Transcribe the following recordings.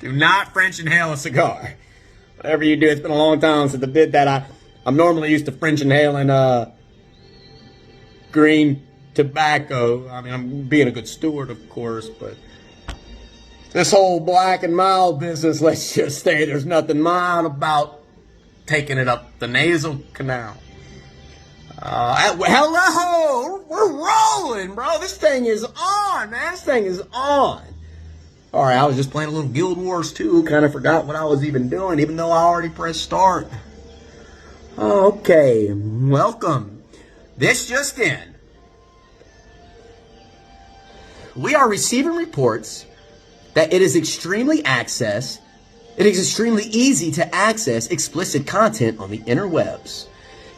Do not French inhale a cigar. Whatever you do, it's been a long time since I did that. I'm normally used to French inhaling green tobacco. I mean, I'm being a good steward, of course, but this whole black and mild business, let's just say there's nothing mild about taking it up the nasal canal. Hello! We're rolling, bro. This thing is on, man. This thing is on. All right, I was just playing a little Guild Wars 2. Kind of forgot what I was even doing, even though I already pressed start. Okay, welcome. This just in. We are receiving reports that it is extremely easy to access explicit content on the interwebs.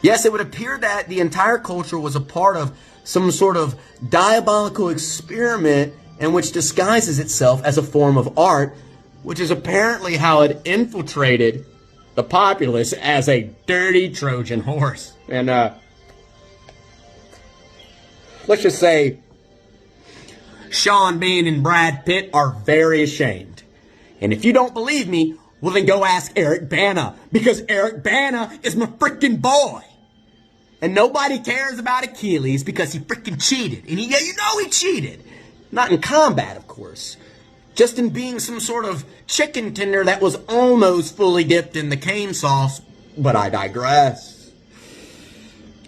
Yes, it would appear that the entire culture was a part of some sort of diabolical experiment in which disguises itself as a form of art, which is apparently how it infiltrated the populace as a dirty Trojan horse. And let's just say Sean Bean and Brad Pitt are very ashamed. And if you don't believe me, well then go ask Eric Bana, because Eric Bana is my freaking boy. And nobody cares about Achilles because he freaking cheated. And he cheated. Not in combat, of course. Just in being some sort of chicken tender that was almost fully dipped in the cane sauce. But I digress.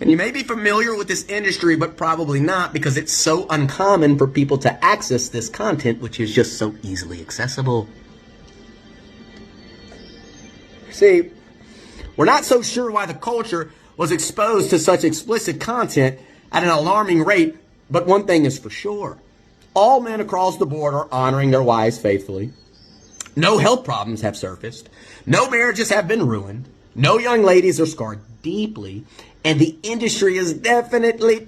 And you may be familiar with this industry, but probably not, because it's so uncommon for people to access this content, which is just so easily accessible. See, we're not so sure why the culture was exposed to such explicit content at an alarming rate, but one thing is for sure. All men across the board are honoring their wives faithfully. No health problems have surfaced. No marriages have been ruined. No young ladies are scarred deeply. And the industry is definitely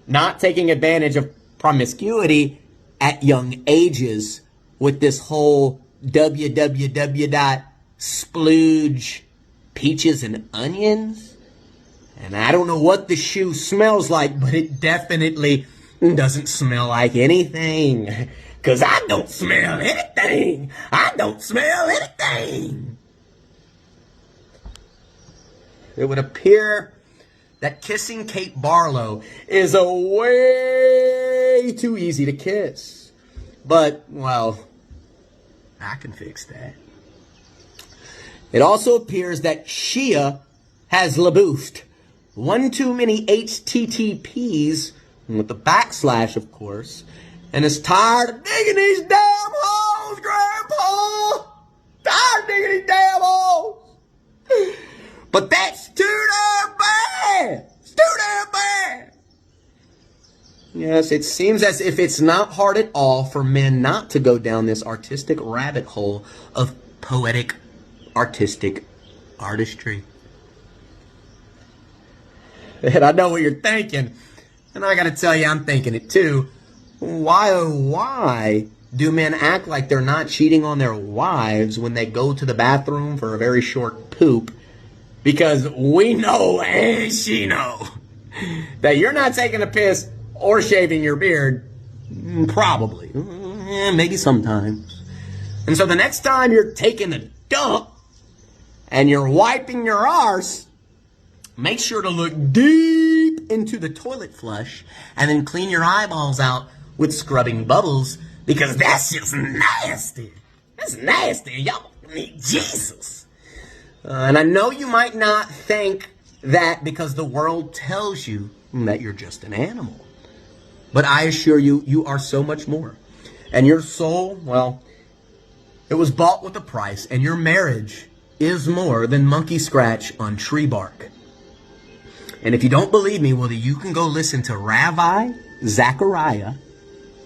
not taking advantage of promiscuity at young ages with this whole www.splooge peaches and onions. And I don't know what the shoe smells like, but it definitely doesn't smell like anything. 'Cause I don't smell anything. I don't smell anything. It would appear that kissing Kate Barlow is a way too easy to kiss. But, well, I can fix that. It also appears that Shia has laboofed one too many HTTPs, with the backslash, of course, and is tired of digging these damn holes, Grandpa! Tired of digging these damn holes! But that's too damn bad! It's too damn bad! Yes, it seems as if it's not hard at all for men not to go down this artistic rabbit hole of poetic, artistic artistry. And I know what you're thinking, and I gotta tell you, I'm thinking it too. Why, oh why do men act like they're not cheating on their wives when they go to the bathroom for a very short poop? Because we know, and she know, that you're not taking a piss or shaving your beard. Probably. Maybe sometimes. And so the next time you're taking a dump and you're wiping your arse, make sure to look deep into the toilet flush and then clean your eyeballs out with scrubbing bubbles, because that's just nasty. That's nasty. Y'all need Jesus. And I know you might not think that because the world tells you that you're just an animal. But I assure you, you are so much more. And your soul, well, it was bought with a price. And your marriage is more than monkey scratch on tree bark. And if you don't believe me, well, you can go listen to Rabbi Zachariah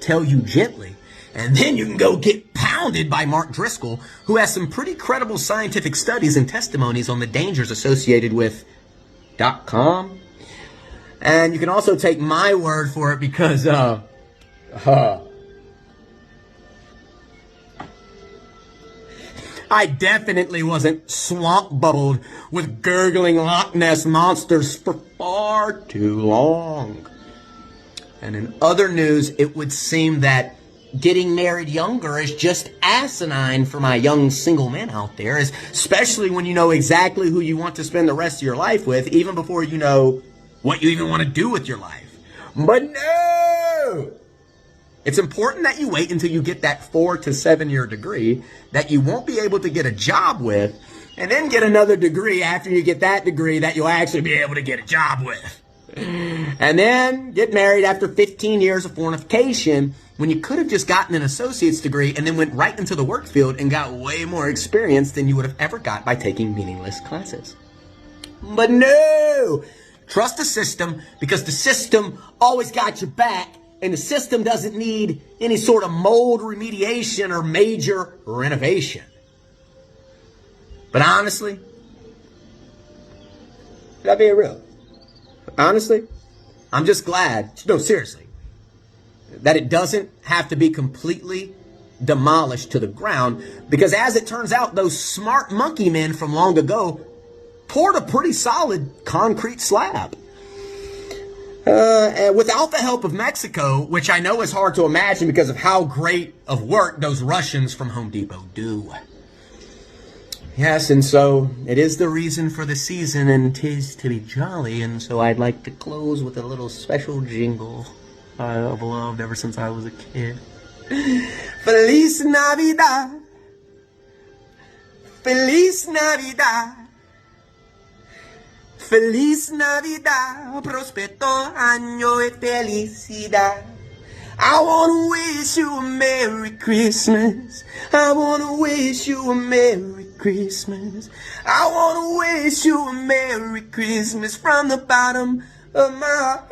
tell you gently. And then you can go get pounded by Mark Driscoll, who has some pretty credible scientific studies and testimonies on the dangers associated with .com. And you can also take my word for it, because I definitely wasn't swamp bubbled with gurgling Loch Ness monsters for far too long. And in other news, it would seem that getting married younger is just asinine for my young single men out there, especially when you know exactly who you want to spend the rest of your life with, even before you know what you even want to do with your life. But no! It's important that you wait until you get that 4 to 7 year degree that you won't be able to get a job with, and then get another degree after you get that degree that you'll actually be able to get a job with. And then get married after 15 years of fornication when you could have just gotten an associate's degree and then went right into the work field and got way more experience than you would have ever got by taking meaningless classes. But no! Trust the system, because the system always got your back, and the system doesn't need any sort of mold remediation or major renovation. But honestly, that being real, honestly, I'm just glad, no, seriously, that it doesn't have to be completely demolished to the ground, because as it turns out, those smart monkey men from long ago poured a pretty solid concrete slab. And without the help of Mexico, which I know is hard to imagine because of how great of work those Russians from Home Depot do. Yes, and so it is the reason for the season, and 'tis to be jolly, and so I'd like to close with a little special jingle I've loved ever since I was a kid. Feliz Navidad, Feliz Navidad, Feliz Navidad, prospero año y felicidad. I want to wish you a Merry Christmas. I want to wish you a Merry Christmas. I want to wish you a Merry Christmas from the bottom of my heart.